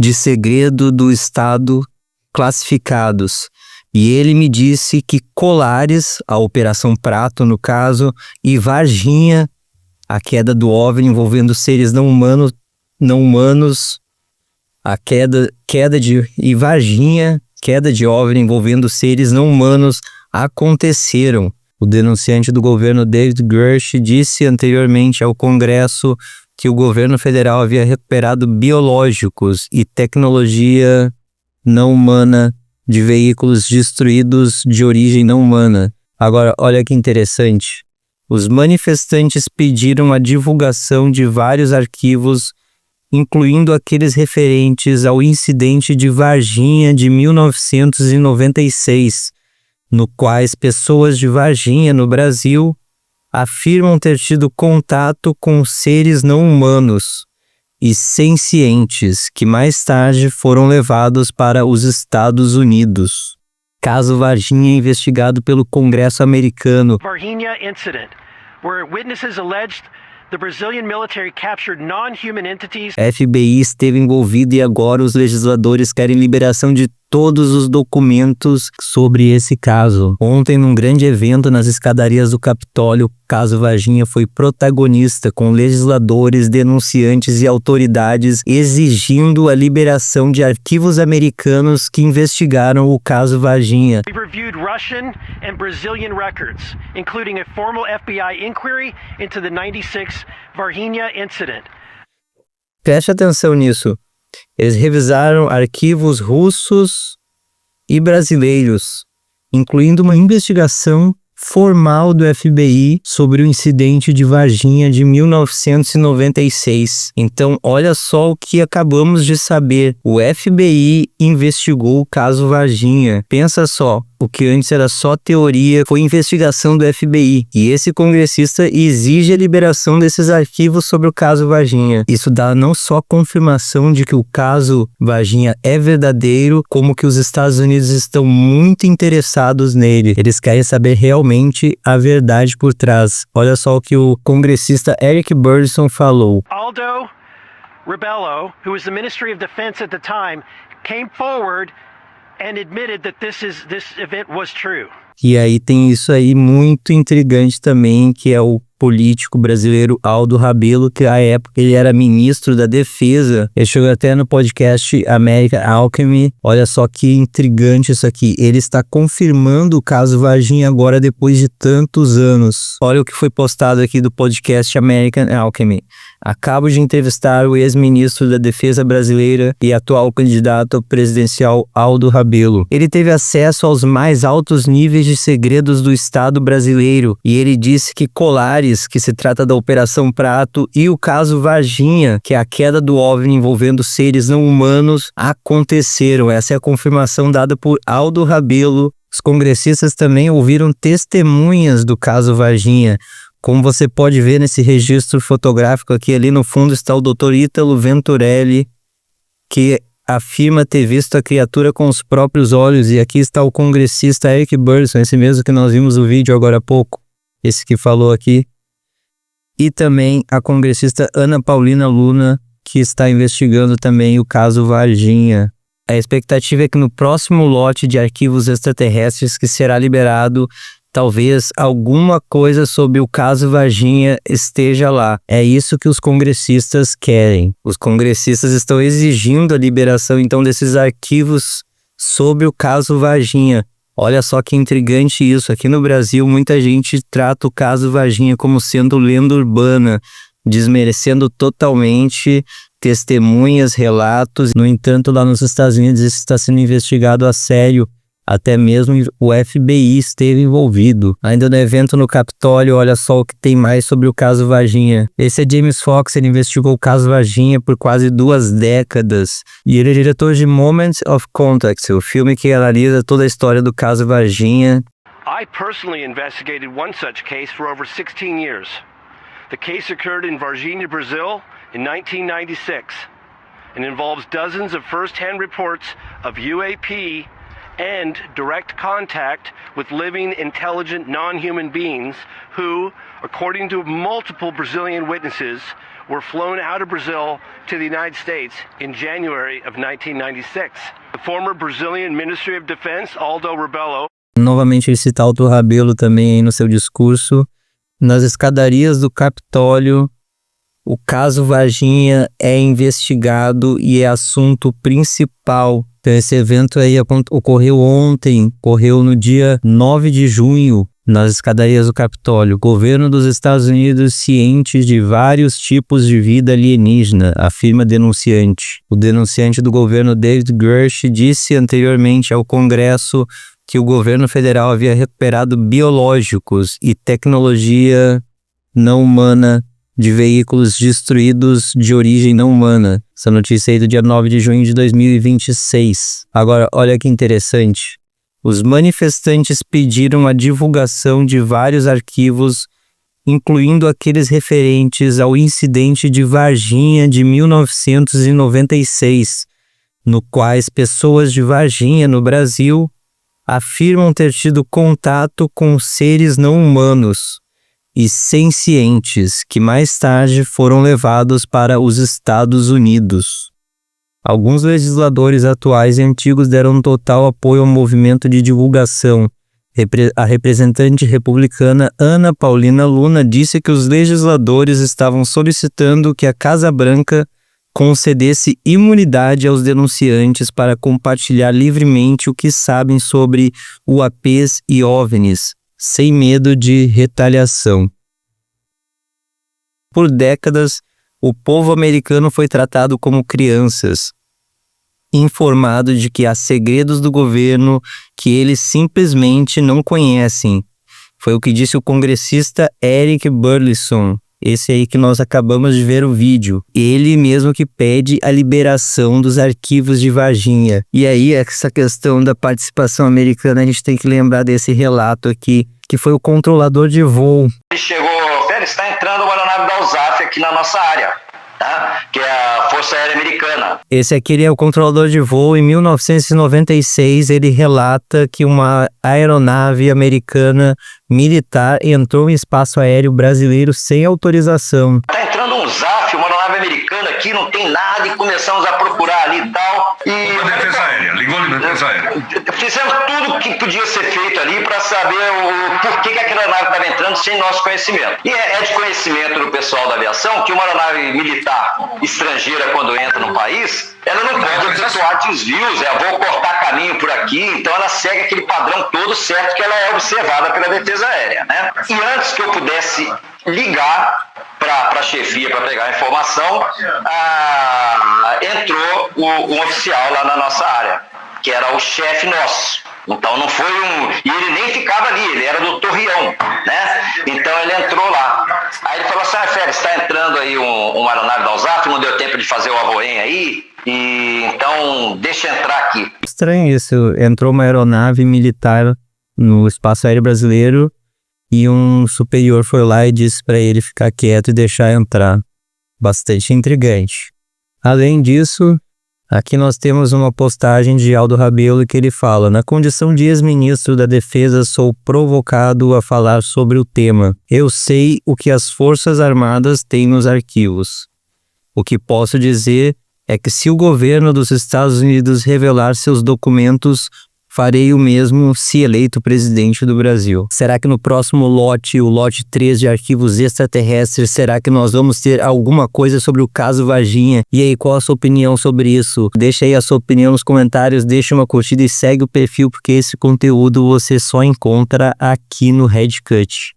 de segredo do Estado classificados. E ele me disse que Colares, a Operação Prato no caso, e Varginha, a queda do OVNI envolvendo seres não humanos, a queda de Varginha, queda de OVNI envolvendo seres não humanos, aconteceram. O denunciante do governo David Grush disse anteriormente ao Congresso que o governo federal havia recuperado biológicos e tecnologia não humana de veículos destruídos de origem não humana. Agora, olha que interessante. Os manifestantes pediram a divulgação de vários arquivos, incluindo aqueles referentes ao incidente de Varginha de 1996, no quais pessoas de Varginha, no Brasil, afirmam ter tido contato com seres não humanos e sencientes que mais tarde foram levados para os Estados Unidos. Caso Varginha investigado pelo Congresso americano. Varginha incident, where witnesses alleged the Brazilian military captured non-human entities. FBI esteve envolvido e agora os legisladores querem liberação de todos os documentos sobre esse caso. Ontem, num grande evento nas escadarias do Capitólio, o caso Varginha foi protagonista, com legisladores, denunciantes e autoridades exigindo a liberação de arquivos americanos que investigaram o caso Varginha. We reviewed Russian and Brazilian records, including a formal FBI inquiry into the 96 Varginha incident. Preste atenção nisso. Eles revisaram arquivos russos e brasileiros, incluindo uma investigação formal do FBI sobre o incidente de Varginha de 1996. Então, olha só o que acabamos de saber. O FBI investigou o caso Varginha. Pensa só. O que antes era só teoria foi investigação do FBI. E esse congressista exige a liberação desses arquivos sobre o caso Varginha. Isso dá não só confirmação de que o caso Varginha é verdadeiro, como que os Estados Unidos estão muito interessados nele. Eles querem saber realmente a verdade por trás. Olha só o que o congressista Eric Burson falou. Aldo Rebello, who was the Ministry of Defense at the time, came forward and admitted that this event was true. E aí tem isso aí muito intrigante também, que é o político brasileiro Aldo Rebello, que à época ele era ministro da Defesa. Ele chegou até no podcast American Alchemy. Olha só que intrigante isso aqui. Ele está confirmando o caso Varginha agora depois de tantos anos. Olha o que foi postado aqui do podcast American Alchemy. Acabo de entrevistar o ex-ministro da Defesa brasileira e atual candidato presidencial Aldo Rebello. Ele teve acesso aos mais altos níveis de segredos do Estado brasileiro e ele disse que Colares, que se trata da Operação Prato, e o caso Varginha, que é a queda do OVNI envolvendo seres não humanos, aconteceram. Essa é a confirmação dada por Aldo Rebello. Os congressistas também ouviram testemunhas do caso Varginha. Como você pode ver nesse registro fotográfico aqui, ali no fundo está o Dr. Ítalo Venturelli, que afirma ter visto a criatura com os próprios olhos, e aqui está o congressista Eric Burson, esse mesmo que nós vimos o vídeo agora há pouco, esse que falou aqui, e também a congressista Ana Paulina Luna, que está investigando também o caso Varginha. A expectativa é que no próximo lote de arquivos extraterrestres que será liberado, talvez alguma coisa sobre o caso Varginha esteja lá. É isso que os congressistas querem. Os congressistas estão exigindo a liberação, então, desses arquivos sobre o caso Varginha. Olha só que intrigante isso. Aqui no Brasil, muita gente trata o caso Varginha como sendo lenda urbana, desmerecendo totalmente testemunhas, relatos. No entanto, lá nos Estados Unidos, isso está sendo investigado a sério. Até mesmo o FBI esteve envolvido. Ainda no evento no Capitólio, olha só o que tem mais sobre o caso Varginha. Esse é James Fox, ele investigou o caso Varginha por quase 2 décadas. E ele é diretor de Moments of Contact, o filme que analisa toda a história do caso Varginha. I personally investigated one such case for over 16 years. The case occurred in Varginha, Brazil in 1996 and involves dozens of first-hand reports of UAP and direct contact with living, intelligent, non-human beings who, according to multiple Brazilian witnesses, were flown out of Brazil to the United States in January of 1996. The former Brazilian Ministry of Defense, Aldo Rebelo. Novamente ele cita Aldo Rebelo também aí no seu discurso. Nas escadarias do Capitólio, o caso Varginha é investigado e é assunto principal. Então esse evento aí ocorreu ontem, ocorreu no dia 9 de junho, nas escadarias do Capitólio. O governo dos Estados Unidos ciente de vários tipos de vida alienígena, afirma denunciante. O denunciante do governo David Grush disse anteriormente ao Congresso que o governo federal havia recuperado biológicos e tecnologia não humana de veículos destruídos de origem não humana. Essa notícia aí do dia 9 de junho de 2026. Agora, olha que interessante. Os manifestantes pediram a divulgação de vários arquivos, incluindo aqueles referentes ao incidente de Varginha de 1996, no quais pessoas de Varginha, no Brasil, afirmam ter tido contato com seres não humanos e sencientes que mais tarde foram levados para os Estados Unidos. Alguns legisladores atuais e antigos deram total apoio ao movimento de divulgação. A representante republicana Ana Paulina Luna disse que os legisladores estavam solicitando que a Casa Branca concedesse imunidade aos denunciantes para compartilhar livremente o que sabem sobre UAPs e OVNIs, sem medo de retaliação. Por décadas, o povo americano foi tratado como crianças, informado de que há segredos do governo que eles simplesmente não conhecem. Foi o que disse o congressista Eric Burleson, esse aí que nós acabamos de ver o vídeo. Ele mesmo que pede a liberação dos arquivos de Varginha. E aí, essa questão da participação americana, a gente tem que lembrar desse relato aqui, que foi o controlador de voo. Ele chegou, Félix, está entrando uma aeronave da USAF aqui na nossa área, tá? Que é a Força Aérea Americana. Esse aqui ele é o controlador de voo. Em 1996, ele relata que uma aeronave americana militar entrou em espaço aéreo brasileiro sem autorização. Está entrando um USAF, uma aeronave americana aqui, não tem nada, e começamos a procurar ali e tal. Ligou na Defesa Aérea, ligou na Defesa Aérea. Fizemos tudo o que podia ser feito ali para saber o porquê que aquela aeronave estava entrando sem nosso conhecimento. E é de conhecimento do pessoal da aviação que uma aeronave militar estrangeira, quando entra no país, ela não pode efetuar desvios, vou cortar caminho por aqui, então ela segue aquele padrão todo certo que ela é observada pela Defesa Aérea, né? E antes que eu pudesse ligar para a chefia para pegar a informação, entrou um oficial lá na nossa área, que era o chefe nosso. Então não foi e ele nem ficava ali, ele era do Torreão, né? Então ele entrou lá. Aí ele falou assim: Félix, está entrando aí uma aeronave da USAF, não deu tempo de fazer o arvoém aí, e então deixa entrar aqui. Estranho isso, entrou uma aeronave militar no espaço aéreo brasileiro e um superior foi lá e disse para ele ficar quieto e deixar entrar. Bastante intrigante. Além disso, aqui nós temos uma postagem de Aldo Rebelo que ele fala: na condição de ex-ministro da Defesa, sou provocado a falar sobre o tema. Eu sei o que as Forças Armadas têm nos arquivos. O que posso dizer é que se o governo dos Estados Unidos revelar seus documentos, farei o mesmo se eleito presidente do Brasil. Será que no próximo lote, o lote 3 de arquivos extraterrestres, será que nós vamos ter alguma coisa sobre o caso Varginha? E aí, qual a sua opinião sobre isso? Deixa aí a sua opinião nos comentários, deixa uma curtida e segue o perfil, porque esse conteúdo você só encontra aqui no Red Cut.